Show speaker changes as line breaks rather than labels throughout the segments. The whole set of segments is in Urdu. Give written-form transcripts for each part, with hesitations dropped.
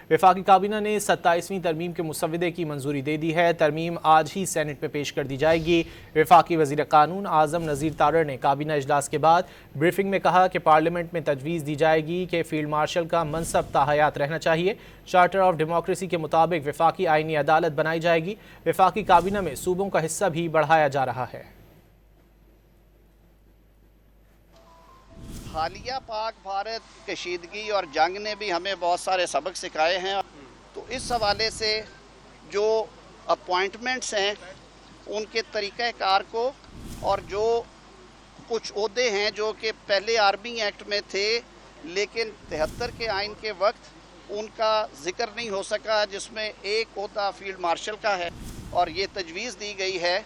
وفاقی کابینہ نے 27ویں ترمیم کے مسودے کی منظوری دے دی ہے۔ ترمیم آج ہی سینٹ میں پیش کر دی جائے گی۔ وفاقی وزیر قانون اعظم نذیر تارڑ نے کابینہ اجلاس کے بعد بریفنگ میں کہا کہ پارلیمنٹ میں تجویز دی جائے گی کہ فیلڈ مارشل کا منصب تاحیات رہنا چاہیے۔ چارٹر آف ڈیموکریسی کے مطابق وفاقی آئینی عدالت بنائی جائے گی۔ وفاقی کابینہ میں صوبوں کا حصہ بھی بڑھایا جا رہا ہے۔
حالیہ پاک بھارت کشیدگی اور جنگ نے بھی ہمیں بہت سارے سبق سکھائے ہیں، تو اس حوالے سے جو اپوائنٹمنٹس ہیں ان کے طریقہ کار کو، اور جو کچھ عہدے ہیں جو کہ پہلے آرمی ایکٹ میں تھے لیکن 73 کے آئین کے وقت ان کا ذکر نہیں ہو سکا، جس میں ایک عہدہ فیلڈ مارشل کا ہے، اور یہ تجویز دی گئی ہے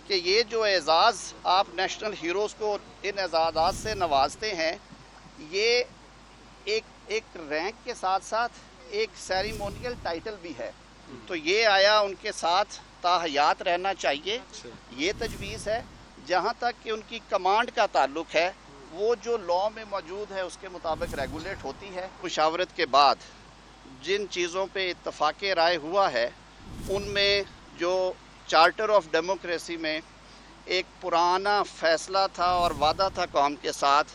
کہ یہ جو اعزاز آپ نیشنل ہیروز کو ان اعزازات سے نوازتے ہیں، یہ ایک رینک کے ساتھ ساتھ ایک سیریمونیل ٹائٹل بھی ہے، تو یہ آیا ان کے ساتھ تاحیات رہنا چاہیے، یہ تجویز ہے۔ جہاں تک کہ ان کی کمانڈ کا تعلق ہے، وہ جو لاء میں موجود ہے اس کے مطابق ریگولیٹ ہوتی ہے۔ مشاورت کے بعد جن چیزوں پہ اتفاق رائے ہوا ہے ان میں جو چارٹر آف ڈیموکریسی میں ایک پرانا فیصلہ تھا اور وعدہ تھا قوم کے ساتھ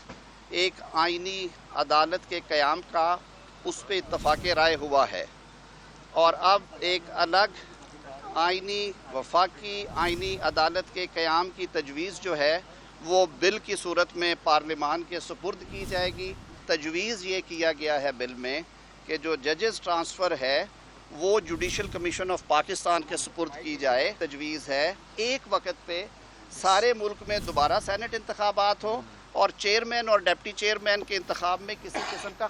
ایک آئینی عدالت کے قیام کا، اس پہ اتفاق رائے ہوا ہے، اور اب ایک الگ آئینی وفاقی آئینی عدالت کے قیام کی تجویز جو ہے وہ بل کی صورت میں پارلیمان کے سپرد کی جائے گی۔ تجویز یہ کیا گیا ہے بل میں کہ جو ججز ٹرانسفر ہے وہ جوڈیشل کمیشن آف پاکستان کے سپرد کی جائے۔ تجویز ہے ایک وقت پہ سارے ملک میں دوبارہ سینٹ انتخابات ہوں اور چیئرمین اور ڈپٹی چیئرمین کے انتخاب میں کسی قسم کا